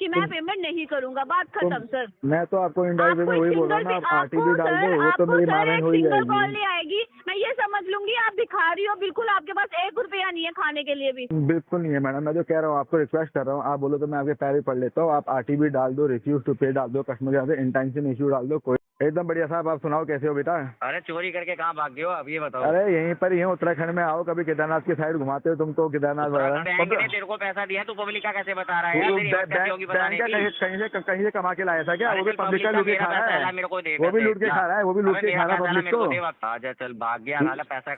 कि मैं पेमेंट नहीं करूंगा, बात खत्म सर। मैं तो आपको इंडायरेक्ट में वही बोल रहा हूँ ना, आप आरटीपी डाल दो, वो तो मेरी मारन हो ही सिंगल कॉल जाएगी। नहीं आएगी, मैं ये समझ लूंगी आप भिखारी हो, बिल्कुल आपके पास 1 रुपया नहीं है खाने के लिए भी। बिल्कुल नहीं है मैडम, मैं जो कह रहा हूँ आपको रिक्वेस्ट कर रहा हूँ, आप बोलो तो मैं आपके पैर भी पढ़ लेता हूँ। आप आरटीपी डाल दो, रिफ्यूज टू पे डाल दो, कस्टमर केयर से इंटेंशन इशू डाल दो, कोई एकदम बढ़िया। साहब आप सुनाओ कैसे हो बेटा? अरे चोरी करके कहाँ भाग गए हो अब ये बताओ? अरे यहीं पर ही है, उत्तराखंड में आओ, कभी केदारनाथ की साइड घुमाते हो तुम तो, केदारनाथ वगैरह। तेरे को पैसा दिया तू पब्लिक का कैसे बता रहा है यार? तेरी हिम्मत कैसे होगी बताने की? कहीं से कमा के लाया था क्या? वो भी पब्लिक का लूट के खा रहा है, मेरे को दे, वो भी लूट के खा रहा है, वो भी लूट के खा रहा है पब्लिक को। आजा चल भाग गया नाला पैसा।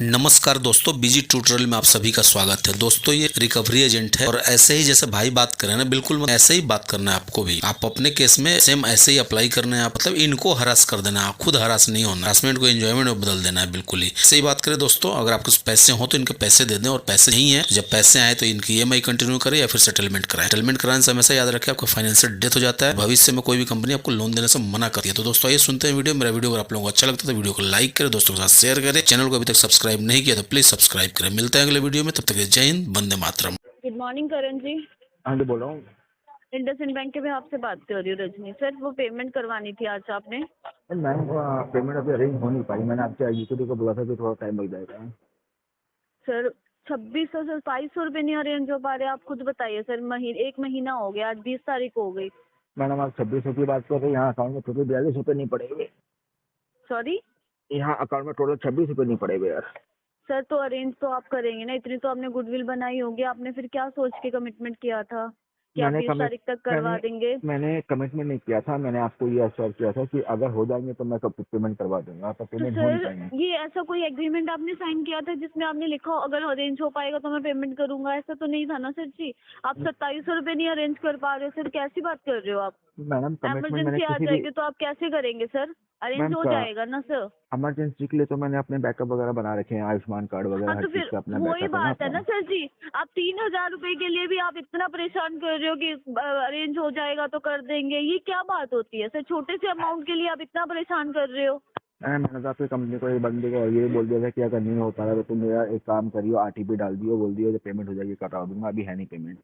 नमस्कार दोस्तों, बिजी ट्यूटोरियल में आप सभी का स्वागत है। दोस्तों ये रिकवरी एजेंट है और ऐसे ही जैसे भाई बात कर रहे हैं ना, बिल्कुल ऐसे ही बात करना है आपको भी। आप अपने केस में सेम ऐसे ही अप्लाई करना है, मतलब इनको हरास कर देना है, आप खुद हरास नहीं होना, हरासमेंट को एंजॉयमेंट में बदल देना है। बिल्कुल ही सही बात करें दोस्तों, अगर आपके पैसे हो तो इनके पैसे दे दें, और पैसे नहीं है, जब पैसे आए तो इनकी EMI कंटिन्यू करें या फिर सेटलमेंट कराएं। सेटलमेंट कराने से हमेशा याद रखें आपका फाइनेंशियल डेथ हो जाता है, भविष्य में कोई भी कंपनी आपको लोन देने से मना करती है। तो दोस्तों ये सुनते हैं वीडियो, मेरा वीडियो अगर आप लोगों को अच्छा लगता है तो वीडियो को लाइक करें, दोस्तों के साथ शेयर करें, चैनल को अभी तक सब्सक्राइब नहीं किया तो प्लीज सब्सक्राइब करें। मिलते हैं अगले वीडियो में, तब तक जय हिंद, वंदे मातरम। गुड मॉर्निंग करण जी। हाँ जी बोलो। इंडसइंड बैंक के भी आपसे बात कर रही हूँ रजनी सर, वो पेमेंट करवानी थी आज आपने। मैम पेमेंट अभी अरेंज हो नहीं पाई, मैंने आपके यूट्यूब को बोला था कि थोड़ा टाइम लग जाएगा। सर 2600 से 2200 रुपये नहीं अरेंज हो पा रहे, आप खुद बताइए सर। एक महीना हो गया, आज 20 तारीख हो गई। मैडम आप 2600 की बात कर रहे हैं, यहाँ अकाउंट में टोटल 42 रुपये नहीं पड़ेंगे। सॉरी, यहाँ अकाउंट में टोटल 26 रुपये नहीं पड़ेंगे यार। सर तो अरेंज तो आप करेंगे ना, इतनी तो आपने गुडविल बनाई होगी। आपने फिर क्या सोच के कमिटमेंट किया था कि आप 20 तारीख तक करवा देंगे? मैंने कमिटमेंट नहीं किया था, मैंने आपको ये अश्योर किया था कि अगर हो जाएंगे तो मैं कब पेमेंट करवा दूंगा। आपका तो पेमेंट हो नहीं सर पाएंगे। ये ऐसा कोई एग्रीमेंट आपने साइन किया था जिसमें आपने लिखा हो अगर अरेंज हो पाएगा तो मैं पेमेंट करूंगा? ऐसा तो नहीं था ना सर जी। आप 2700 रुपये नहीं अरेंज कर पा रहे हो सर, कैसी बात कर रहे हो आप? मैडम इमरजेंसी आ जाएगी तो आप कैसे करेंगे सर? अरेंज हो जाएगा ना सर? इमरजेंसी के लिए तो मैंने अपने बैकअप वगैरह बना रखे हैं, आयुष्मान कार्ड वगैरह हाँ हर तो चीज फिर का अपना वही बैकअप बात है ना सर जी। आप 3000 रुपए के लिए भी आप इतना परेशान कर रहे हो कि अरेंज हो जाएगा तो कर देंगे, ये क्या बात होती है सर? छोटे से अमाउंट के लिए आप इतना परेशान कर रहे हो। मैंने तो आपकी कंपनी को, एक बंदे को ये बोल दिया था कि अगर नहीं हो पा रहा तो तुम मेरा एक काम करियो, RTP डाल दियो, बोल दियो जब पेमेंट हो जाएगी कटा दूंगा, अभी है नहीं पेमेंट।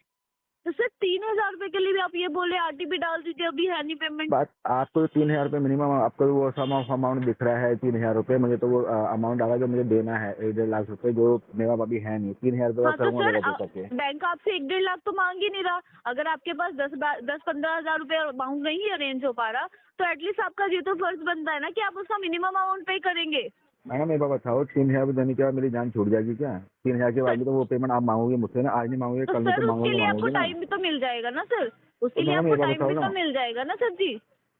तो सर 3000 रुपए के लिए भी आप ये बोल रहे हैं RTP डाल दीजिए, अभी है नहीं पेमेंट? बात आपको 3000 रुपये मिनिमम, आपको वो अमाउंट दिख रहा है 3000 रुपये, मुझे तो वो अमाउंट डाला जो मुझे देना है 1.5 लाख रुपए, जो मेरा अभी है नहीं। 3000 रुपये हाँ तो सर बैंक आपसे 1.5 लाख तो मांग ही नहीं रहा। अगर आपके पास 10-15 हजार रुपए अमाउंट नहीं अरेंज हो पा रहा तो एटलीस्ट आपका ये तो फर्ज बनता है ना कि आप उसका मिनिमम अमाउंट पे करेंगे। मैडम एक बार बताओ, 3000 रुपये देने के बाद मेरी जान छूट जाएगी क्या? 3000 के बाद भी तो वो पेमेंट आप मांगोगे मुझसे ना, आज नहीं मांगोगे तो कल नहीं सर तो उसके लिए आपको मांगोगे ना। टाइम भी तो मिल जाएगा ना सर, उसके लिए मैडम आपको एक बार टाइम भी बताओ तो ना, मिल जाएगा ना सर जी।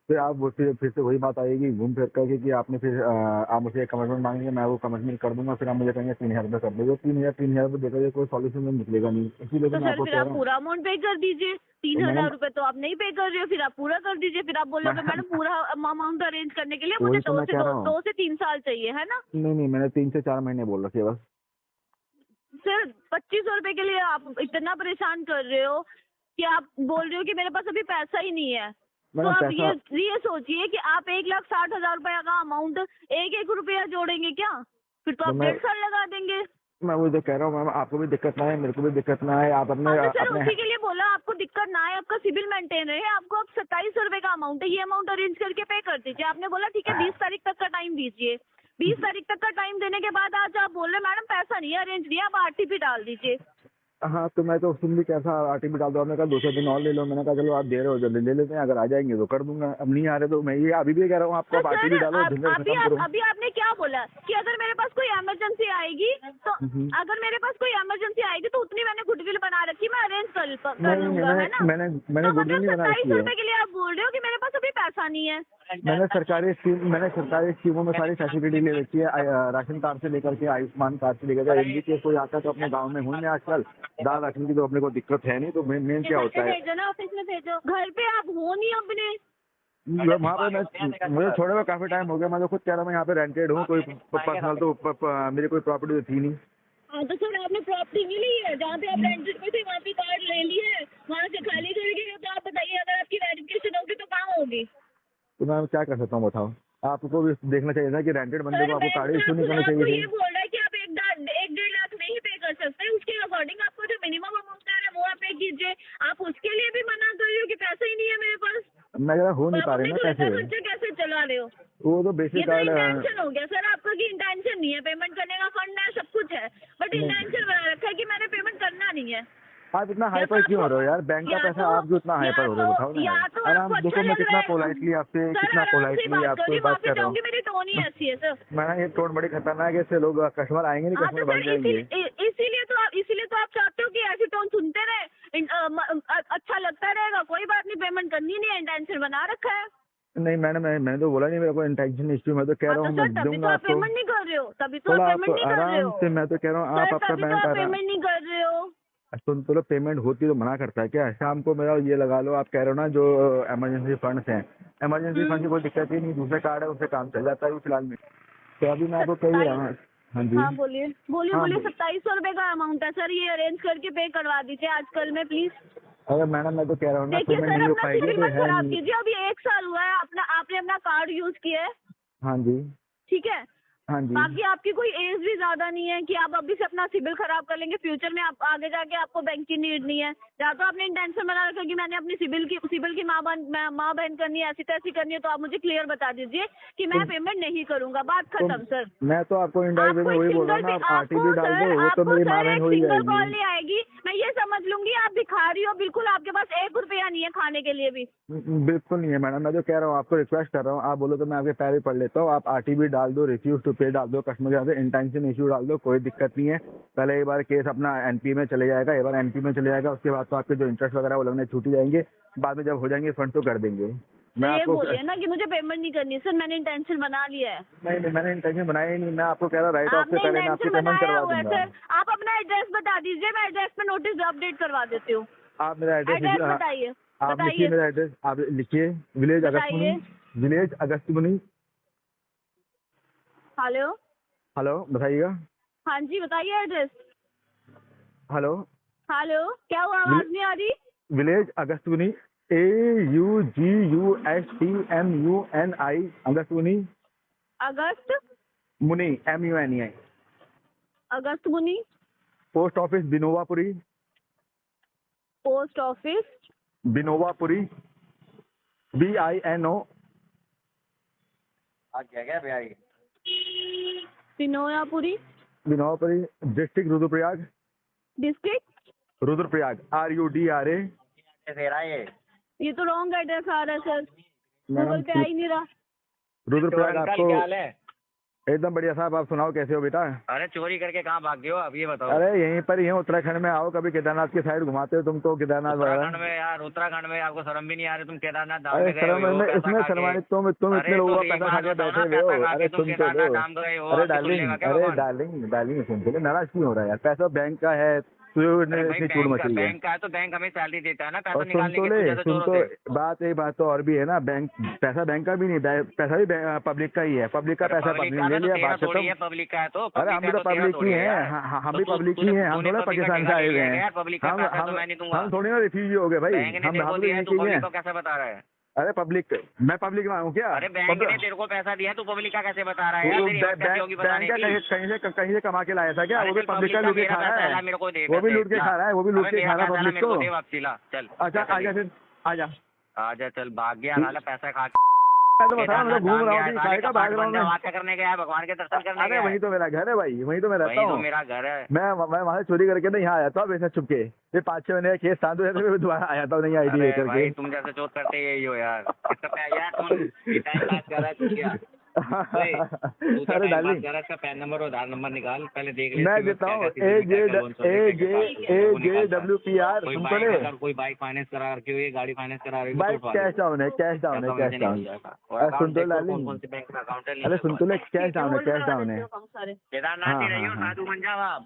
फिर आप फिर से वही बात आएगी घूम फिर करके कि आपने फिर आप मुझसे कमिटमेंट मांगेंगे, मैं वो कमिटमेंट कर दूंगा, फिर आप मुझे कहेंगे 3000 रुपये कर दो। 3000 रुपये देकर कोई सॉल्यूशन नहीं निकलेगा नहीं, इसीलिए तो मैं सर आपको फिर कह आप रहा हूँ। पूरा अमाउंट पे कर दीजिए। 3000 रुपए तो आप नहीं पे कर रहे हो, फिर आप पूरा कर दीजिए। फिर आप बोलोगे मैडम पूरा अमाउंट अरेंज करने के लिए मुझे 2 से 3 साल चाहिए, है ना? नहीं मैंने 3 से 4 महीने बोल रखे बस। सर 2500 रुपए के लिए आप इतना परेशान कर रहे हो कि आप बोल रहे हो कि मेरे पास अभी पैसा ही नहीं है। तो आप ये सोचिए कि आप 1,60,000 रुपया का अमाउंट 1-1 रुपया जोड़ेंगे क्या? फिर तो आप 1.5 साल लगा देंगे। मैं वो जो कह रहा हूँ मैम, आपको भी दिक्कत ना है, मेरे को भी दिक्कत ना है, आप अपने तो सर उसी के लिए बोला आपको दिक्कत ना है, आपका सिविल मेंटेन रहे। आपको अब 2700 रुपए का अमाउंट है, ये अमाउंट अरेंज करके पे कर दीजिए। आपने बोला ठीक है 20 तारीख तक का टाइम दीजिए। 20 तारीख तक का टाइम देने के बाद आज आप बोल रहे मैडम पैसा नहीं है, अरेंज नहीं है, आप RTP डाल दीजिए। हाँ तो मैं तो सुन भी कैसा RTP डाल दो, आपने कहा 2 दिन और ले लो, मैंने कहा चलो आप दे रहे हो जल्दी ले लेते हैं, अगर आ जाएंगे तो कर दूंगा, अब नहीं आ रहे तो मैं ये अभी भी कह रहा हूँ आपको आप RTP डालो, अभी आपने क्या बोला कि अगर मेरे पास कोई इमरजेंसी आएगी तो अगर मेरे पास कोई इमरजेंसी आएगी तो उतनी मैंने गुडविल बना रखी, मैं अरेंज कर लूंगा, है ना? मैंने गुडविल नहीं बना रखी 2700 रुपए के लिए आप बोल रहे हो कि मेरे पास अभी पैसा नहीं है। मैंने सरकारी स्कीमों में सारी फैसिलिटी ले रखी है, राशन कार्ड से लेकर के आयुष्मान कार्ड से लेकर के एमडी के कोई आता है तो अपने गांव में हुई है आजकल, दाल राशन की तो अपने को दिक्कत है नहीं। तो मेन क्या होता है, भेजो ना, ऑफिस में भेजो, घर पे आप हो नहीं अपने। वहाँ पे मुझे छोड़े हुए काफी टाइम हो गया, मैं तो खुद कह रहा हूँ मैं यहाँ पे रेंटेड हूँ, कोई पर्सनल तो मेरी कोई प्रॉपर्टी तो थी नहीं। हाँ तो सर आपने प्रॉपर्टी नहीं ली है, जहाँ पे आप रेंटेड पे थे वहाँ पे कार्ड ले ली है, वहाँ से खाली करके। तो आप बताइए अगर आपकी वेरिफिकेशन होगी तो कहाँ होगी? तो मैं क्या कर सकता हूँ बताओ? आपको भी देखना चाहिए था कि रेंटेड बंदे को आपको कार्ड इशू नहीं करना चाहिए था। ये बोल रहा है कि आप 1-1.5 लाख नहीं पे कर सकते, उसके अकॉर्डिंग आपको जो मिनिमम अमाउंट आ रहा है वो आप पे कीजिए। आप उसके लिए भी मैं कह रहा हो नहीं आप पा रहे अपने ना घर का पैसे, खर्चा कैसे चला रहे हो? वो तो ये बेसिक तो कार्ड इंटेंशन हो गया सर आपका कि इंटेंशन नहीं है, पेमेंट करने का फंड है, सब कुछ है, बट नहीं। इंटेंशन बना रखा है कि मैंने पेमेंट करना नहीं है। आप इतना या हाइपर तो क्यों हो आपको- रहे हो यार? बैंक का या पैसा तो- आप जो इतना हाइपर हो रहे हो, बताओ ना या यार। तो आराम आपको देखो, अच्छा मैं लग कितना रहा है। पोलाइटली आपसे, सर, कितना आराम से पोलाइटली बात आपसे करिए, बात माफी कर रहा हूँ। चाहूंगी, मेरी टोन ही ऐसी है सर। मैं ये टोन बड़ी खतरनाक है, इससे लोग कस्टमर आएंगे नहीं, हाँ कस्टमर तो बढ़ सर जाएंगे। इसीलिए तो आप चाहते हो कि ऐसी टोन सुनते रहे, अच्छा लगता रहेगा, कोई बात नहीं, पेमेंट करनी नहीं है, इंटेंशन बना रखा है। नहीं मैंने तो बोला नहीं मेरे को इंटेंशन इश्यू, मैं तो कह रहा हाँ हूँ तो मैं सर तभी तो दूंगा आप आपको। पेमेंट नहीं कर रहे हो, तभी तो थोड़ा आप आप पेमेंट नहीं कर रहे आराम हो से, मैं तो कह रहा हूँ आप सर, आपका तभी तो बैंक आप आ रहा। पेमेंट नहीं कर रहे हो। सुन तो लो, पेमेंट होती तो मना करता है क्या? शाम को मेरा ये लगा लो, आप कह रहे हो ना जो इमरजेंसी फंड्स हैं, इमरजेंसी फंड की कोई दिक्कत ही नहीं, दूसरे कार्ड है उससे काम चल जाता है फिलहाल में। तो अभी मैं आपको कह ही रहा हूँ। हाँ जी, हाँ बोलिए बोलिए हाँ, बोलिए। 2700 रुपए का अमाउंट है सर, ये अरेंज करके पे करवा दीजिए आजकल में प्लीज। अरे मैडम मैं तो कह रहा हूँ ना, देखिए पेमेंट सर, नहीं हो अपना पाएगी सिविल तो मत है खराब नहीं। कीजिए, अभी 1 साल हुआ है आपने अपना कार्ड यूज किया है, हाँ जी, ठीक है। हाँ जी। बाकी आपकी कोई एज भी ज्यादा नहीं है कि आप अभी से अपना सिविल खराब कर लेंगे, फ्यूचर में आप आगे जाके आपको बैंक की नीड नहीं है। या तो आपने इंटेंशन बना रखा कि मैंने अपनी सिविल की माँ बहन करनी है, ऐसी तैसी करनी है, तो आप मुझे क्लियर बता दीजिए कि मैं पेमेंट नहीं करूंगा, बात खत्म सर। मैं तो आपको इंडायरेक्ट में वही बोल रहा हूँ ना, आप आरटीपी डाल दो, वो तो मेरी माँ बहन हो ही सिंगल कॉल जाएगी। नहीं आएगी, मैं ये समझ लूंगी आप भिखारी हो, बिल्कुल आपके पास 1 रुपया नहीं है खाने के लिए भी। बिल्कुल नहीं है मैडम, मैं तो कह रहा हूँ, आपको रिक्वेस्ट कर रहा हूँ, आप बोलो तो मैं आपके पैर भी पढ़ लेता हूँ। आप आरटीपी डाल दो, रिफ्यूज टू पे डाल दो, कस्टमर के साथ इंटेंशन इशू डाल दो, कोई दिक्कत नहीं है। पहले एक बार केस अपना एनपी में चले जाएगा, एक बार एनपी में चले जाएगा, उसके बाद तो आपके जो इंटरेस्ट वगैरह वो लगने छूट जाएंगे, बाद में जब हो जाएंगे फंड तो कर देंगे। मैं ये आपको बोलिए ना कि मुझे पेमेंट नहीं करनी सर, मैंने इंटेंशन बना लिया है। नहीं मैंने इंटेंशन बनाया ही नहीं, मैं आपको कह रहा राइट ऑफ से आपने पहले मैं आपकी इंटेंशन पेमेंट बनाया करवा हुआ है दूंगा। सर, आप अपना एड्रेस बता दीजिए, मैं एड्रेस पे नोटिस अपडेट करवा देती हूँ। आप मेरा एड्रेस एड्रेस बताइए आप लिखिए, मेरा एड्रेस आप लिखिए, विलेज बताइए। अगस्त्यमुनि। हेलो, हेलो बताइएगा। हाँ जी बताइए एड्रेस। हेलो, हेलो, क्या हुआ, आवाज नहीं आ रही? Village Agastyamuni, AUGUSTMUNI, Agastyamuni, Agast Muni MUNI, Agast Muni, post office Binovapuri, post office Binovapuri, BINO, क्या भाई? Pinoyapuri, Binovapuri, district Rudraprayag, district. Rudraprayag RUDRA। दे रहा है ये तो रॉन्ग एड्रेस आ रहा है सर, गूगल पे आ ही नहीं रहा। रुद्रप्रयाग अंकल, आपको क्या हाल है? एकदम बढ़िया साहब, आप सुनाओ कैसे हो बेटा? अरे चोरी करके कहाँ भाग गए हो अब ये बताओ? अरे यहीं पर ही है, उत्तराखंड में आओ, कभी केदारनाथ की साइड घुमाते हो तुम तो, केदारनाथ उत्तराखंड वगैरह। में यार, उत्तराखंड में आपको शर्म भी नहीं आ रही? तुम केदारनाथ धाम अरे में गए शर्म हो, में पैसा इसमें खा के। शर्मानी तुम इतने अरे लोगों तो का एक पैसा बात खा के बताओ बैठे ना, हुए हो। पैसा खा अरे के तुम सुन तो लो, केदारनाथ धाम गए हो, अरे आपको डार्लिंग, सुनने का क्या अरे भगवान? डार्लिंग सुन तो ले, नाराज क्यों हो रहा है यार? पैसा बैंक का है, तुझे अरे भाई इतनी चूड़ मची है। बैंक का है तो बैंक हमें सैलरी देता है ना, पैसा और सुन निकालने तो के ले, जैसे सुन चोर तो होते हैं। एक बात तो और भी है ना, पैसा बैंक का भी नहीं, पैसा भी पब्लिक का ही है, पब्लिक का पैसा पब्लिक पब्लिक का ले है तो लिया, तेरा बात थोड़ी है, खत्म। पब्लिक का है तो। अरे हम भी तो पब्लिक ही हैं, हम भी पब्लिक ही हैं, हम थोड़ा पाकिस्तान से आए हुए हैं, पब्लिक का पैसा तो मैं नहीं दूंगा। हम थोड़ी ना रिफ्यूजी हो गए भाई, बैंक ने तेरे को हम दिया है, तो तू यहीं के ही पब्लिक हैं। को कैसे बता रहा है? अरे पब्लिक, मैं पब्लिक में हूँ क्या? अरे बैंक ने तेरे को पैसा दिया है, तू पब्लिक का कैसे बता रहा है यार? तेरी हिम्मत कैसे होगी बताने बैंक की? कहीं से कमा के लाया था क्या? अरे वो भी चल, पब्लिक का लूट के मेरा खा रहा पैसा है, है, मेरे को दे वो भी पैसे, लूट के ला। खा रहा है, वो भी लूट अबे के खा रहा है मेरा पैसा पब्लिक मेरे को को। दे वापसी, ला चल। अच्छा आजा फिर, आजा। आजा चल, भाग गया साला पैसा खा के। मैं तो बता रहा हूँ, मैं घूम रहा हूँ, साले काय का भाग रहा हूँ मैं? बातें करने गया है, भगवान के दर्शन करने अरे गया वहीं है। तो मेरा घर है भाई, वहीं तो मैं रहता वही तो हूँ। मेरा घर है। मैं वहाँ से चोरी करके ना यहाँ आया था वैसे छुप के, फिर 5-6 महीने का केस शांत हो जाता, फिर दोबारा आया था नहीं आईडी अरे करके। भाई तुम जैसे चोट करते यही हो यार। कितना यार तुम टाइम पास कर रहा है तू क्या? तू तो अरे टाइम पास डार्लिंग, कर रहा है, इसका पैन नंबर और आधार नंबर निकाल, पहले देख ले। मैं देता हूँ AJWPR, कोई तुम तो बाइक, ले अगर कोई बाइक फाइनेंस करा रखी हुई है, गाड़ी फाइनेंस करा रही है, बाइक, कैश डाउन है, कैश डाउन है, कैश डाउन। सुन तो डार्लिंग, कौन से बैंक में अकाउंट है? अरे सुन तो ले, कैश डाउन है, कैश डाउन है। सारे केदारनाथ ही हाँ, रही हो, हाँ, हाँ। साधु बन जाओ आप।